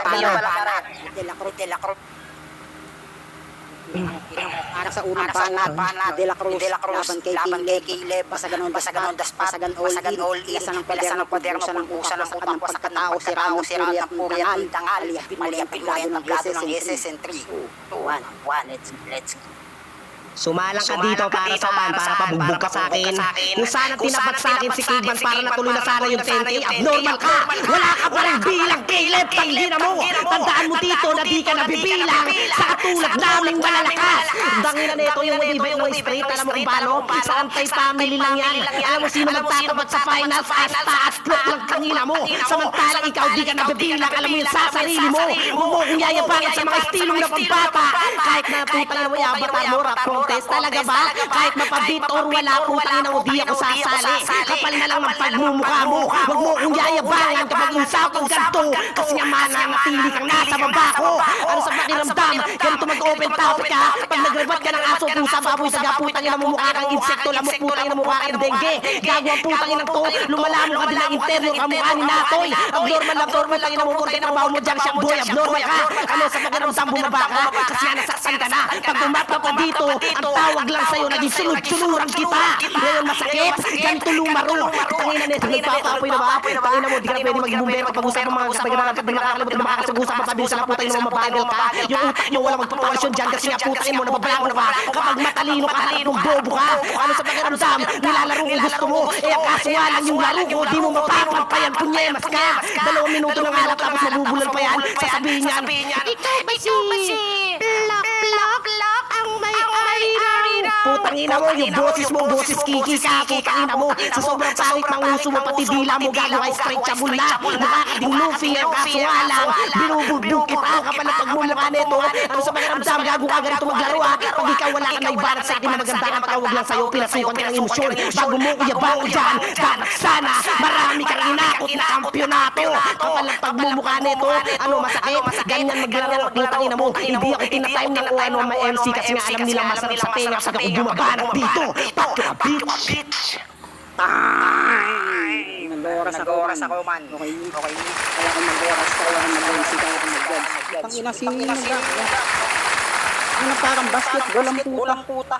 De La Cruz. Para sa unang panat, De La Cruz, laban kay Caleb, pasagan all in, ilasan ng pader ng pusa ng utang sa katao, siraan ng puri at tangal, maliyapin mo yan ng plado ng SS and 3, 2, 1, let's go. Sumalang ka dito para saan? Para pabugbog ka sa akin. Kung sana tinapat sa akin si Kidman para natuloy na sana yung 10K, abnormal ka! Wala ka pa rin bilang, Caleb! Tanggina mo! Tandaan mo dito na di ka nabibilang sa katulad naming malalakas! Dangina na ito yung ibig ng straight. Alam mo kung paano? Sa anti-family lang yan. Alam mo sino magtatapat sa finals? Asta at plot lang tangina mo. Samantalang ikaw di ka nabibilang. Alam mo yun sa sarili mo. Huwag mo kong yayabangan sa mga estilong na pampata. Kahit na putang na mo yabata mo, rap contest talaga ba? Kahit mapabit or wala, putang na mo di ako sasali. Kapal na lang ng pagmumukha mo. Huwag mo kong yayabangan kapag usapang ganito. Kasi nga mananatili kang nasa baba ko. Ano sa pakiramdam? Ganito mag-open topic ka. Pag nagrebat ka ng aso, pusa, baboy, saga, putang ina mo mukha kang insekto, lamok, putang ina mukha kang dengue. Gago ang putang ina to. Lumalamo ka din ng interno, kamukha ni Natoy. Abnormal, lang ina mo kung trabaho mo dyan, siyang boy, abnormal ka. Ano sa pakiramdam bumaba ka? Kasi nga nasaksan ka na. Pag umapa pa dito, ang tawag lang sa'yo, naging sunod-sunuran kita. Ngayon masakit, ganito lumaro. Tangina nito, nagpapapoy na ba? Tangina mo, di ka na pwede maging bumbero kapag usap ng mga nakakalimutan na makakasag-usap, mapabilis na putang ina mo, mabagal ka. Yung utak mo wala magpapakasyon dyan kasi nga putangin mo, nababago na ba? Kapag matalino ka, harap ng bobo ka. Ano sa pakiramdam, nilalaro ang gusto mo. Eh ang kasuwalan yung laro ko, di mo mapapampayan, kunyemas ka. 2 minuto ng alap tapos mabubulan pa yan. Sasabihin niyan, ikaw ba si Plak ang may arira? Putang ina mo, yung boses mo, boses kiki ka, putang ina mo. Sa sobrang pangit ng uso mo, pati dila mo, gago ay stretchable na. Nakakading Luffy, ang kasuwalang, binubugbog kita, kapal ang pagmumukha nito. Ano sa pakiramdam, gago ka ganito maglaro ha. Pag ikaw wala ka na ibarat sa akin na maganda ang tawag lang sa'yo, pinasukan ka ng emosyon. Bago mo iyabang dyan, dapat sana marami kang inakot na kampyonato. Kapal ang pagmumukha nito, ano masakit, ganyan maglaro, putang ina mo. Hindi ako tinatime ng ano may MC kasi nga alam nila masarap sa tenga pag ako bumabanat dito. Pakyo bitch! Nag-oras ako man. Okay. Kaya kung mag-oras ka, kaya kung mag-MC ka, kaya kung mag-judge. Ang ina sino ano parang basketball ang puta.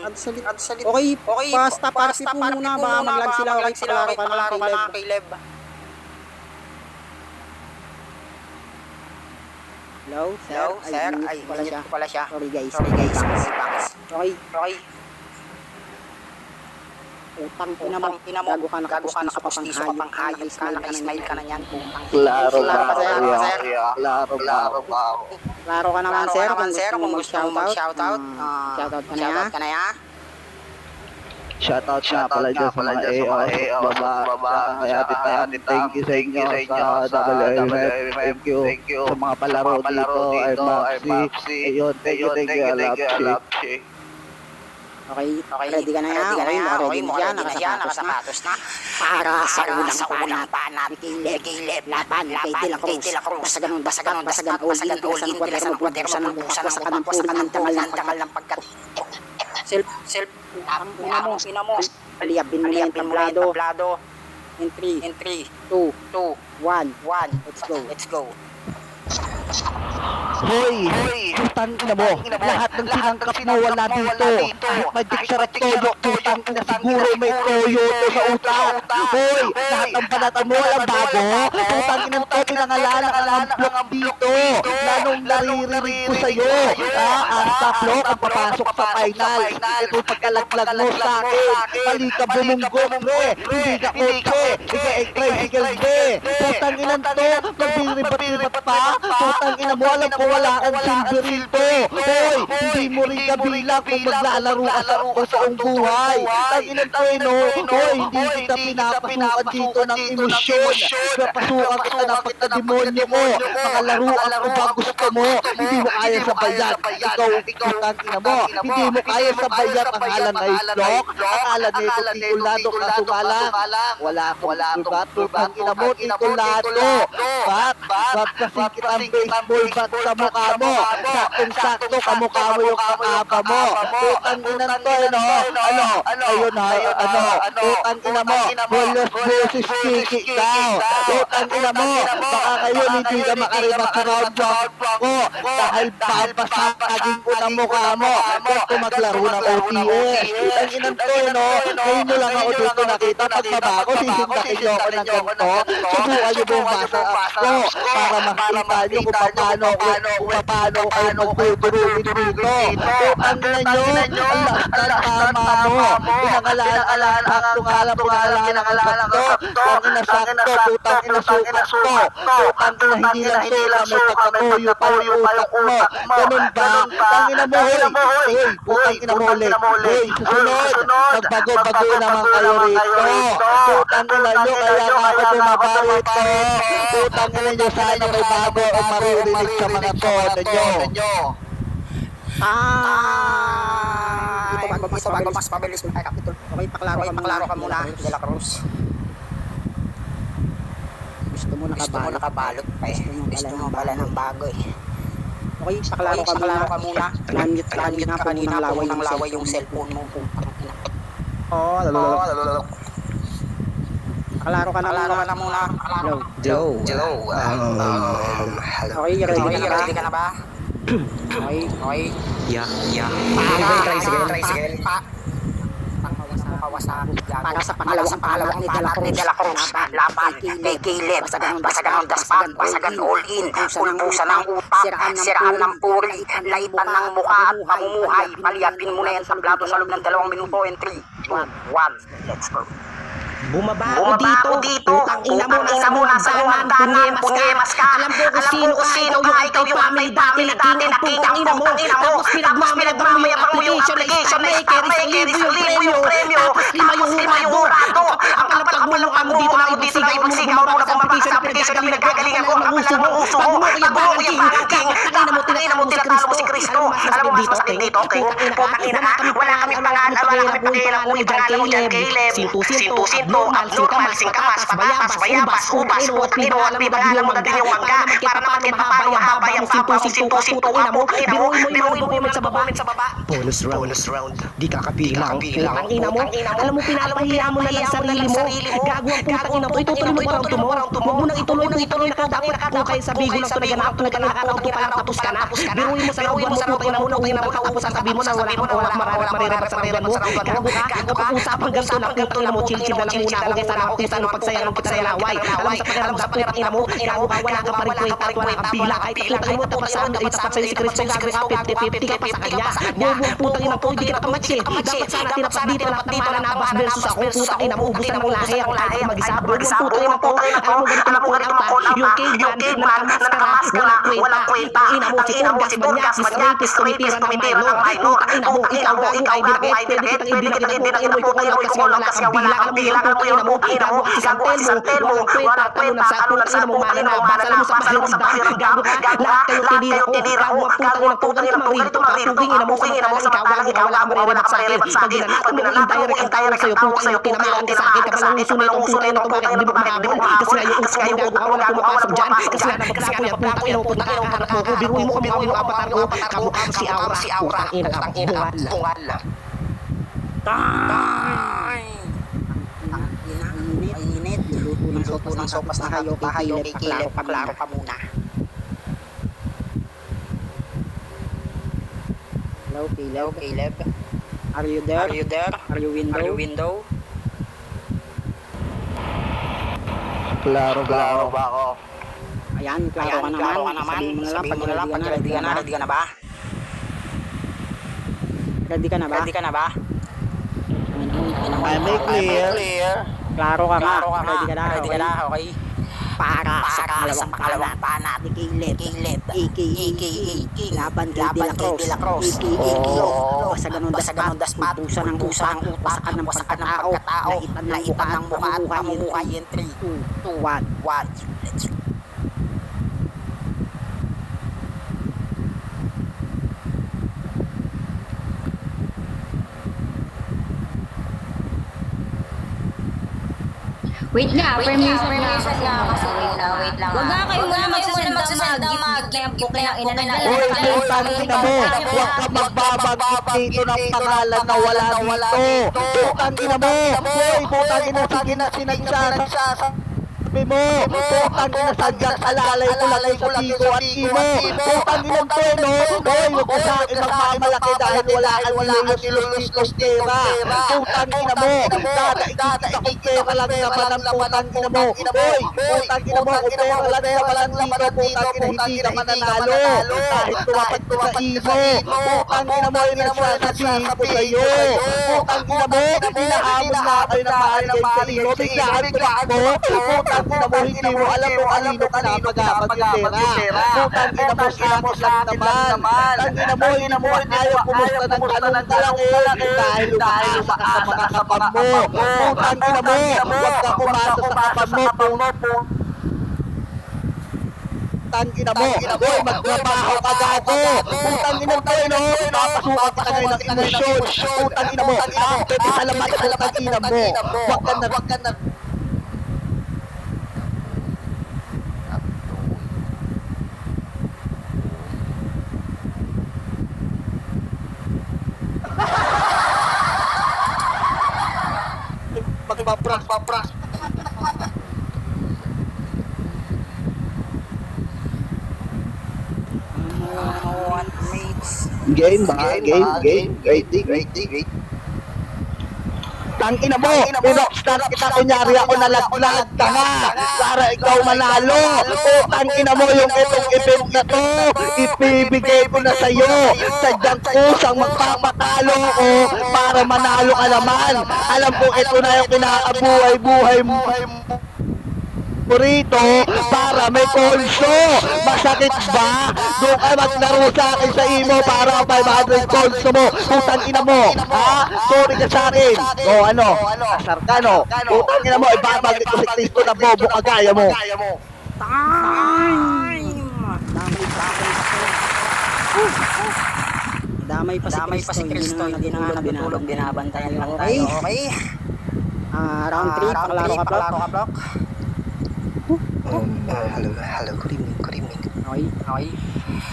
Adsalit. Okay, basta party po muna. Baka mag-lag sila. Okay, palaro ka na, Caleb. Hello, sir. Ay, pala siya. Sorry guys. Okay. Utang ina mo, gago ka nakapustiso ka pang hayop ka, naka-smile ka na yan, putang. Klaro Klaro ka naman, sir, kung gusto mo mag-shoutout, shoutout ka na ya. Shoutout nga pala dyan sa mga AO, baba, kaya thank you sa inyo sa WLF, thank you sa mga palaro dito, Maxi, ayun, thank you, Lapsi. Okay, ready ka na yan? Okay, ready na yan, nakasapatos na. Para sa unang panat, Caleb, laban kay De La Cruz. Basagan, all in, ilasan ng pusa ng tangal ng pagkat. Self, ina mo. Paliyabin mo yan, tablado. In 3, 2, 1, let's go. Hoy, putang ina mo, lahat ng sinangkap mo wala dito. Magic sarap toyo, putang ina siguro may toyo to sa utak. Hoy, lahat ng panatan mo walang bago. Putang ina to, pinangalan ang block dito. Lalong naririnig ko sa'yo. Ang taplok ang papasok sa final. Ito pagkalaglag mo sa akin. Mali ka bumunggo, pre. Hindi ka kotse. Tricycle, pre. Putang ina to, magbiribat-ribat pa. Putang ina mo, alam ko wala kang silver rito. Hoy, hindi mo rin kabilang kung maglalaro ka sa totoong buhay. Tanginan ko no. Hoy, hindi kita pinapasukan dito ng emosyon. Pinapasukan kita ng pagkademonyo mo. Makalaruan ko ba gusto mo. Hindi mo kaya sabayan. Ikaw, tangina mo. Hindi mo kaya sabayan ang alam na itlok. Ang alam na ito, tikulado ka sumalang. Wala akong bat. Tangina mo, tikulado. Bat kasi kitang baseball bat sa mukha mo. saktong-sakto kamukha mo yung kakapa mo. Putang ina to, no? Ayun ha, putang ina mo, walos boses kiki daw. Putang ina mo, baka ngayon hindi ka makarimat sa round ko dahil papasakagin ko ng mukha mo. Gusto maglaro ng OTS. Putang ina to, no? Ngayon nyo lang ako dito nakita. Pag mabago, sisindakin nyo ako ng ganito. Subukan nyo bumasa ako para makita nyo kung paano kayo magtuturuin dito. Putang ina nyo, ang lakas ng tama mo. Pinangalaan, pinangalaan ang sakto. Ang ina sakto, putang ina sakto. Putang ina hindi lang may pagkatuyo pa yung utak mo. Ganun ba? Putang ina mo, hoy. Putang ina mo ulit. Hoy, susunod. Magbago-bago naman kayo rito. Putang ina nyo, kaya nga ako bumaba rito. Putang ina nyo, sana may bago o maririnig sa mga tono nyo. Ito bago mas pabilis mo. Okay, paklaro ka muna. De La Cruz. Gusto mo nakabalot pa eh. Gusto mo pala ng bago eh. Okay, paklaro ka muna. Nangyot ka kanina, nang laway yung cellphone mo. Paklaro ka na muna. Joe. Okay, ready ka na ba? Okay. Yeah. Tricycle. Para sa pangalawang ni De La Cruz. Laban kay Caleb. Basagan ng daspat. Basagan all in. Pulpusan ng utak. Siraan ng puri. Laitan ng mukha at pamumuhay. Paliyapin mo na yan sa plato sa loob ng 2 minuto and 3, 2, 1. Let's go. Bumaba ako dito. Putang ina mo nasa unang kanan. Punyemas ka. Alam ko kung sino ka. Ikaw yung family dati naging ang putang ina mo. Tapos pinagmamayabang mo yung application na maker. Isang libo yung premyo. Tapos 5 yung hurado. Ang palapag mo dito na ibagsigaw mo na bumaba sa application na pinagagalingan ko. Ang uso mo. Pag mo yung banking. Tangina mo tinatalo mo si Cristo. Alam mo mas masakit dito. Putang ina ka. Wala kami pangalan. Wala kami pakialam. Uli pangalan mo dyan, Caleb. Sinto. Abnormal, singkamas, bayabas, ubas, putang ina mo at pinangalan mo na din yung wangga para naman kahit papano yung papa mo, sinto, biruin mo sa baba. Bonus round. Di ka kapilang. Putang ina mo. Alam mo, pinapahiya mo na lang sarili mo. Gago ang putang ina mo. Itutuloy mo pa round mo. Huwag mo nang ituloy na dapat kung kayo sa bigo lang talaga nakakaraw pa lang tapos ka na. Biruin mo sa round mo. Putang ina mo. Uwi na mo tapos sabi mo na wala maririnig sa round mo. Gago ka. Kapag-usapan ganito lang. Putang ina mo. Chill na lang muna ako kaysa ng pagsaya ng laway. Alam mo sa pakiramdam sa putang ina mo. Gago ka. Wala ka pa rin kwenta. Wala kang pila. Kahit putang ina tapos saan. Itapat sa'yo si Cristo. Gago ka. 50-50 ka pa sa kanya. Buong putang ina po. Hindi ka nakamatch eh. Dapat sana tinapat dito na mananabas versus ako. Putang ina mo. Ubus na ng lahi. Ang kahit mag-isa. Buong putang ina po. Alam mo ganito mag-call out. Yung caveman na nakamaskara. Walang kwenta. Ina mo si Turgas Manyakis. Tumitira ng minor. Ina mo. Ikaw ay dinakit. Pwede kitang hindi mo i-call out kasi wala kang pila. Alam mo yun mo. Gago si Santel mo. Walang kwenta. Ano lang sa putang ina mo. Basa mo sa pakiramdam. Gago ka. Lahat kayo tinira ko. Gago ang putang ina mo. Puging ina mo sa matalang ikaw. Wala ka maririnig sa akin. Pag dinanatan mo indirect ako sa'yo. Tinamaan ka sa akin. Kapalang uso na ito. Bakit hindi mo makahabol? Kasi nga yung uso yung gago ka. Wala pumapasok dyan. Kasi nga nagkasako yung putang ina mo. Nakakaharap mo. Biruin mo kami yung avatar ko. Kamukha si Aura. Putang ina ka. Bungal. Init. Luto ng sopas na hayo. Kay Caleb. Paklaro ka muna. Hello, Caleb. Are you there? Are you window? Klaro ba ako? Ayan, klaro ka naman. Sabihin mo na lang pag ready ka na ba? Ready ka na ba? I make clear. Klaro ka nga. Ready ka na, okay? Para sa pangalawang panat ni Caleb, a.k.a. Laban kay De La Cruz, a.k.a. Basagan ng daspat, pupusan ng utak, wasakan ng pagkatao, laitan ng mukha at pamumuhay in 3, 2, 1, let's go. Wait nga, permission nga kasi wait lang. Wag nga kayo muna magsasenda mag Hoy, putang ina mo, huwag ka magbabanggit dito ng pangalan na wala dito. Putang ina mo, hoy, putang ina, sige na sinagsasabi mo. Putang ina, sadyang alalay ko lang sa Tigo at Imo. Putang ina to, no? Hoy, huwag ka sa akin magmamalaki dahil wala kang nilos ng pera. Putang ina mo, dadaigit akong pera lang naman ang putang ina mo. Hoy, putang ina mo, kung pera lang naman dito, putang ina, hindi naman nanalo. Kahit tumapat ko sa Imo, putang ina mo, yung nagsasabihin ko sa'yo. Putang ina mo, hinahamon na kayo ng maaligay sa Imo, biglaan mo, putang ina mo, hindi mo alam kung kanino ka napagapan yung pera. Putang ina mo, sinamos lang naman. Putang ina mo, hindi mo ayaw kumusta ng tanong ka lang dahil umaasa ka sa mga kapan mo. Putang ina mo, huwag ka umasa sa kapan mo. Putang ina mo, hoy, magtrabaho ka gago. Putang ina mo, no? Papasukan ka ngayon ng emosyon. Putang ina mo, pwede salamat sa putang ina mo. Huwag ka na. Magpapras. Game ba? Game. Great. Tangina mo, pinokstart kita kunyari ako nalaglag ka nga para ikaw manalo. O tangina mo yung itong event na to, ipibigay ko na sa'yo. Sadyang kusang magpapatalo ko para manalo ka naman. Alam ko ito na yung kinakabuhay-buhay mo rito para may konso. Masakit ba? Doon ka maglaro sa akin sa imo para 500 konso mo. Putang ina mo, ha? Sorry ka sa akin. O ano? Asar ka, no? Putang ina mo, ibabagit ko si Cristo na bobo kagaya mo. Damay pa si Cristo, hindi na nga natutulog, binabantayan lang tayo, okay? Round 3, paklaro ka, Block. Hello, good evening. Okay.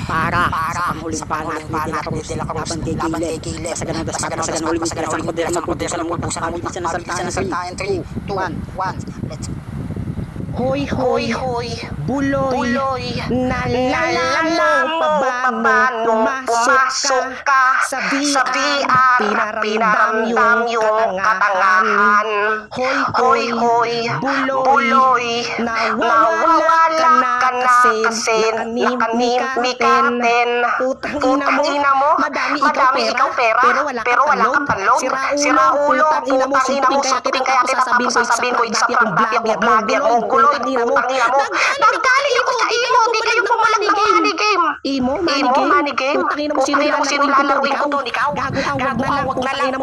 Para sa panghuling panat ni De La Cruz laban kay Caleb. Masaganang huling pinasan ko din sa magpupusan ng utusan ng isa na salta in 3, 2, 1, let's go. Hoy, buloy, nalala mo pa ba nung pumasok ka sa VR, pinaramdam yung katangahan. Hoy, buloy, nawawala ka na kasi nakanimikaten. Putang ina mo, madami ikaw pera, pero wala ka panlog. Sira ulo, putang ina mo, sututin kaya kita sasabihin ko isa pang vlogger mo, gulo. Putang ina mo. Naggaling ako sa imo. Di kayo pumalag ng money game. Imo, money game. Putang ina mo, sino lalaruin ko doon? Ikaw? Gago, wag na lang.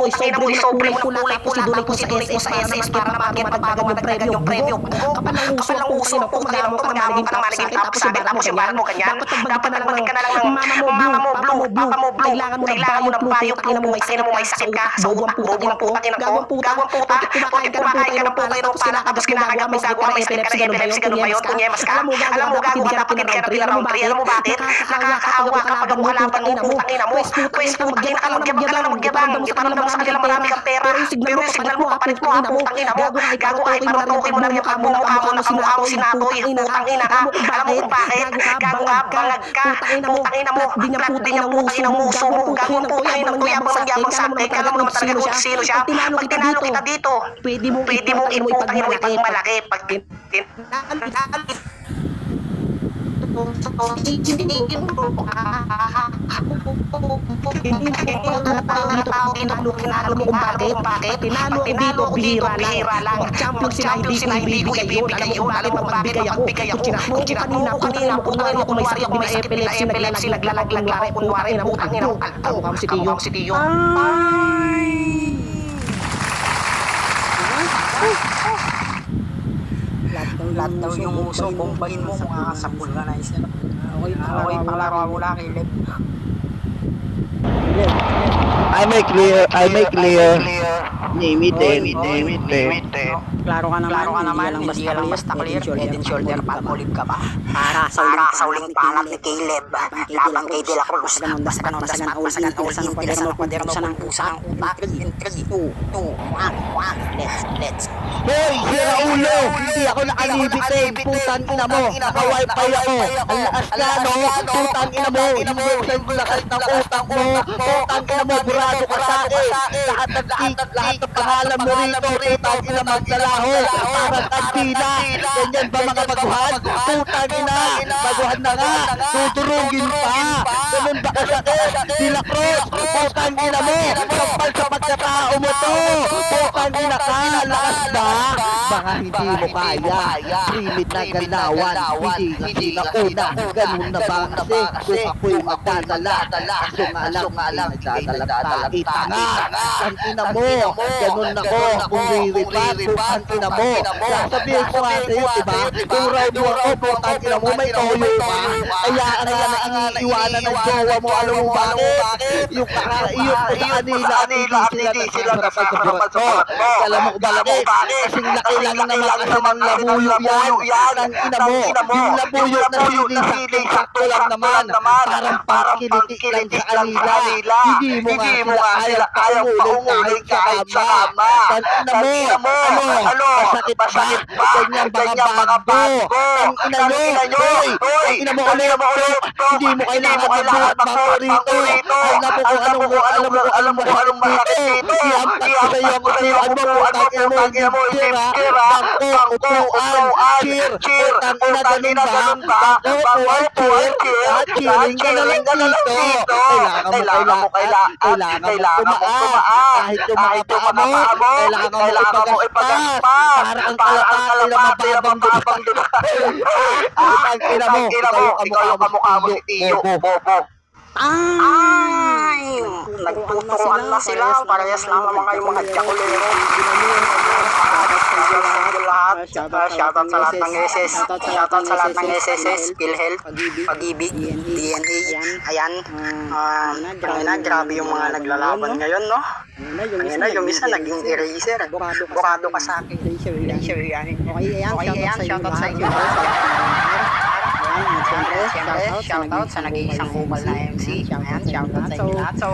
Isobre mo na kulay pula. Tapos idulay ko sa SS para mapagbago yung premyo. Kapal ng uso. Putang ina mo, pagmamang ka ng money game. Tapos sibaran mo ganyan. Dapat nagbalik ka na lang ng Mama mo Blue. Kailangan mo ng bayo. Putang ina mo, may sakit ka. Sa utak mo. Gawang puta. Kumakain ka ng puta. Tapos kinakagawa may sagwa. May epilepsy, ganun ba yun? Kunyemas ka? Alam mo, gago ka, kapatid ka na tira round 3. Alam mo bakit? Nakakaawa ka pag umuhalapan mo, putang ina mo. Pwes po, magyan ka lang magyabang. Iparamdam mo sa kanila marami kang pera. Pero yung signal mo, kapalit mo, putang ina mo. Gago ka, iparotokin mo na mukha mo na sinatoy, putang ina ka. Alam mo kung bakit? Gago ka, bangag ka, putang ina mo. Plat din yung putang ina mo, uso mo. Gago ang putang ina mo, yabang sa akin. Alam mo naman talaga kung sino siya. Pag tinalo kita dito, pwede mong iputang ina mo ipagmalaki. Pag Tinalo mo kung bakit? Tinalo dito, bihira lang. Mag-champion sila, hindi ko ibibigay yun. Alam mo kung bakit magbigay ako. Kung kanina, kunwari ako may sakit na epilepsy, naglalaglag, kunwari na putang ina mo. Ako si Tiyo. Lahat daw yung uso, bombahin mo kung kakasapul ka na isa. Okay, paklaro mo lang, Caleb. I make clear. Name it. Klaro ka naman, hindi ka lang basta clear, head and shoulder, palmolive ka ba? Para sa uling panat ni Caleb, laban kay De La Cruz, basagan all, intilas ng kwaderno, ng pusang utak, in 3, 2, 1, let's. Hoy, sira ulo! Hindi ako nakalibitin! Putang ina mo! Naka-wifi ako! Ang lakas na, no? Putang ina mo! Hindi sa lakas ng utak mo! Putang ina mo! Burado ka sa akin! Lahat ng pangalan mo rito! Putang ina maglalaho! Parang kantina! Ganyan ba mga baguhan? Putang ina! Baguhan na nga! Tuturugin pa! Ganun ba kasakit? De La Cruz! Putang ina mo! Sampal sa pagkatao mo to! Putang ina ka! Lakas ba? Baka hindi mo kaya. Primit na galawan. Hindi na una. Ganun na ba kasi kung ako'y magdadala. Kaso nga lang nagdadala. Kita nga. Kantina mo. Ganun ako. Kung riripat. Kung kantina mo. Sasabihin ko nga sa'yo, diba? Kung round mo ako, kung kantina mo, may toyo pa. Kaya ang iniiwanan ng jowa mo. Alam mo bakit? Yung sa kanila at hindi sila nakapagpapat ko. Alam mo ba bakit? Kasing laki lang naman kasi ng labuyo yan. Ang ina mo, yung labuyo na siling sakto lang naman. Parang pakilitik lang sa kanila. Hindi mo nga sila kayang paumulit kahit sa kama. Ang ina mo, masakit ba? Ganyan mga bago. Ang ina nyo, ang ina mo ulit. Hindi mo kailangan magbuhat rito. Alam mo kung anong masakit dito. Iampat ko sa'yo ang upuan mo. Putang ina mo, bangko, upuan, cheer, putang ina ganun ba? Bangko, cheering ka na lang dito. Kailangan mo tumaan. Kahit yung mga paa mo, kailangan mo ipagaspas. Para ang kalapati na mababang doon. Putang ina mo, ikaw yung kamukha mo si Tiyo, bobo. Ay! Nagtuturuan na sila, parehas lang mga yung mga jakulero. Shoutout sa lahat ng SS, shoutout sa lahat ng SSS, PhilHealth, Pag-ibig, DNA, ayan. Grabe yung mga naglalaban ngayon, no? Ngayon na, yung isa naging eraser. Bukado ka sa akin. Okay, ayan, shoutout sa inyo. Siyempre, shoutout sa nag-iisang kupal na MC. Ayan, shoutout sa inyo lahat. So,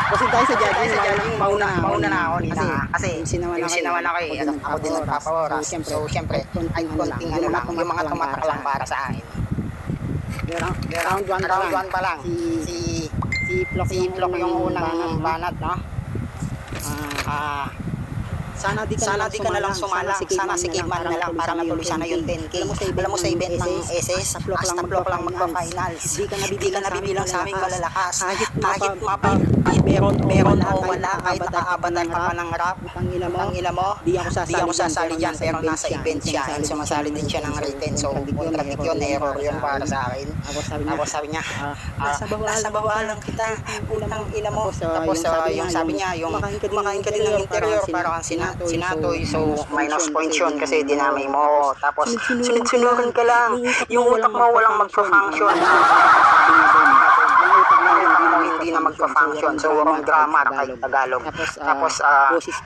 kasi tayo sa jogging, mauna na ako nila. Kasi MC naman ako eh. Ako din nagpapaoras. So, siyempre, ay konting ano lang, yung mga tumatak lang para sa akin. Round 1 pa lang. Si Flock yung unang banat, no? Sana di ka na lang sumalang. Sana si Kidman na lang para matuloy sana yung 10K. Alam mo sa event ng SS, hasta block lang magpa-finals. Di ka nabibilang sa aming malalakas. Kahit meron o wala, kahit nakaabatal ka pa ng rap, ang ila mo, di ako sasali dyan, pero nasa event siya. And sumasali din siya ng written. So, contradict yun, error yun para sa akin. Ako sabi niya, nasa bawalan kita, utang ila mo. Tapos yung sabi niya, yung kumakain ka din ng interior, para kang sinatoy, so minus points yun kasi dinamay mo. Tapos sunod-sunuran ka lang, yung utak mo walang magpa-function. Hindi na magpa-function, so walang grammar kahit Tagalog. Tapos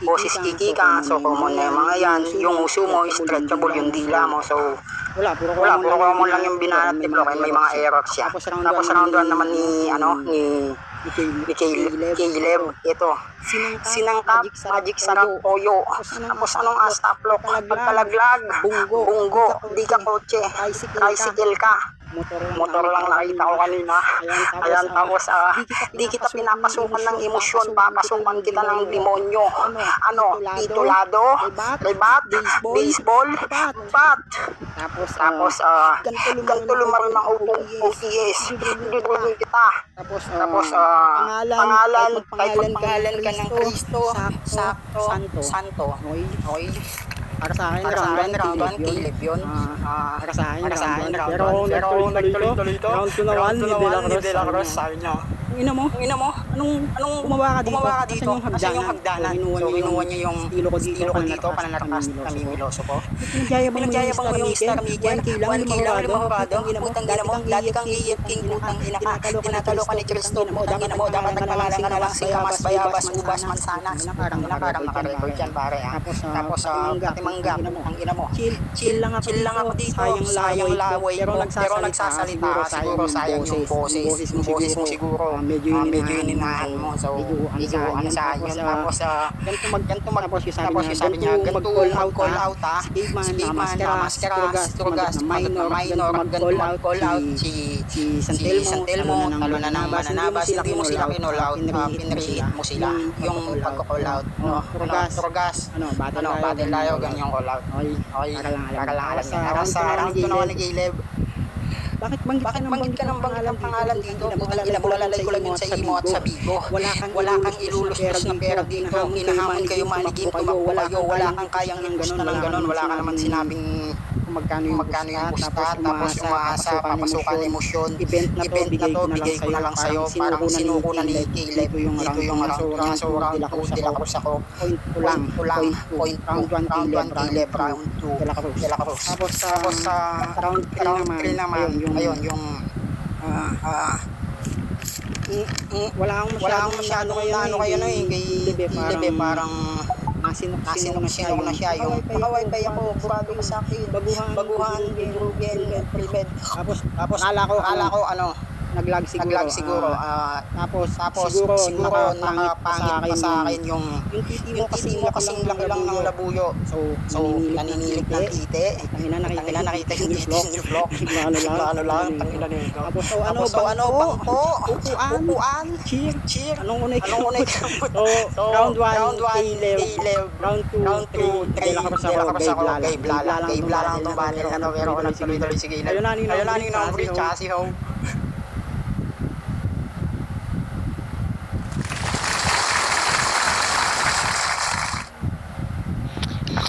boses kiki ka, so common na yung mga yan. Yung uso mo stretchable yung dila mo, so wala, puro common lang yung binanat ni Block, may mga errors siya. Tapos round 1 naman ni Caleb, ito sinangkap, magic sarap, toyo. Tapos anong astaplock, pagkalaglag, bunggo, di ka kotse, tricycle ka, motor lang nakita ko kanina. Ayan, tapos di kita pinapasukan ng emosyon, papasukan kita ng demonyo. Titulado, rebat, baseball, bat. Tapos ganito lumarin ng OPS, dudulin kita. Tapos pangalan, kahit magpangalan ka ng Kristo, Santo. Okay. Para sa akin, round 1, Caleb yun. Para sa akin, round 1. Pero nagtuloy-tuloy ito. Round 2 na 1 ni De La Cruz. Sabi niya, Ina mo? Anong gumawa ka dito? Asan yung hagdanan? So, kinuha niya yung estilo ko dito, pananarkas kami Miloso ko. Pinagyayabang mo yung Star Miguel, 1K lang, limahurado. Putang ina mo, lagi kang iiting, putang ina ka. Tinatalo ka ni Cristo, putang ina mo, dapat nagpangalan ka na lang, singkamas, bayabas, ubas, mansanas. Parang naka-record yan, pare. Tapos, katimangga, ang ina mo. Chill lang ako dito, sayang laway mo. Pero nagsasalita, siguro sayang yung boses mo siguro. Medyo ininahan mo. So, medyo ano sa yun. Tapos, ganito sabi niya, ganito mag-call out ha. Si Caveman, Maskara, Turugas, Minor, mag-call out. Si Santelmo, talo na ng mananabas. Hindi mo sila kinall out, pinreheat mo sila. Yung pag-call out. Turugas, battle tayo, ganyan call out. Okay, para lang alam niya. Sa round 2 naman nag-11. Bakit banggit ka ng pangalan dito? Putang ina mo, lalay ko lang yun sa imo at sa Bigo. Wala kang ilulustos na pera dito. Hinahamon kayo, manigim, tumakbo kayo. Wala kang kayang imbus na ng ganon. Wala ka naman sinabing magkano yung busta, tapos umaasa, papasukan emosyon. Event na to, bigay ko na lang sa'yo. Parang sinuko na ni Caleb. Dito yung round niya. So round 2, De La Cruz ako. Point 1, Caleb, round 2, De La Cruz. Tapos sa round 3 naman, ayun, yung wala akong masyadong ano kayo na eh, kay Lebe, parang nasinok na siya, yung naka-wifi ako, burabi ka sa akin, baguhan, Rubel, Prived. Tapos ala ko ano, naglag siguro. Tapos siguro nakapangit pa sa akin yung titi mo kasing laki lang ng labuyo. So naninilig ng titi. Tangina nakita yung titi ni Vlog. Ano lang, tangina nito. Tapos bangko, upuan, cheer. Anong unay? So round 1, Caleb. Round 2, 3, De La Cruz ako, Gabe lang itong battle na to, pero ako nagtuloy-tuloy si Caleb. Ayun na yung bridge, tsaka si Home.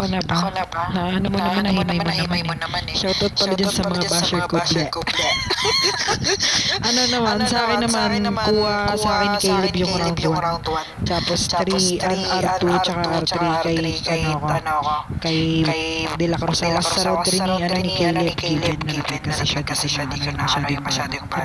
Ako na ba? Na ano mo naman, nahimay mo naman eh. Shoutout pala dyan sa mga basher ko. Ano naman, sa akin naman, kuha sa akin ni Caleb yung round 1. Tapos 3, R2, tsaka R3 kay De La Cruz. Sa round 3 ni Caleb, given na kasi siya, di ko na masyado yung bad.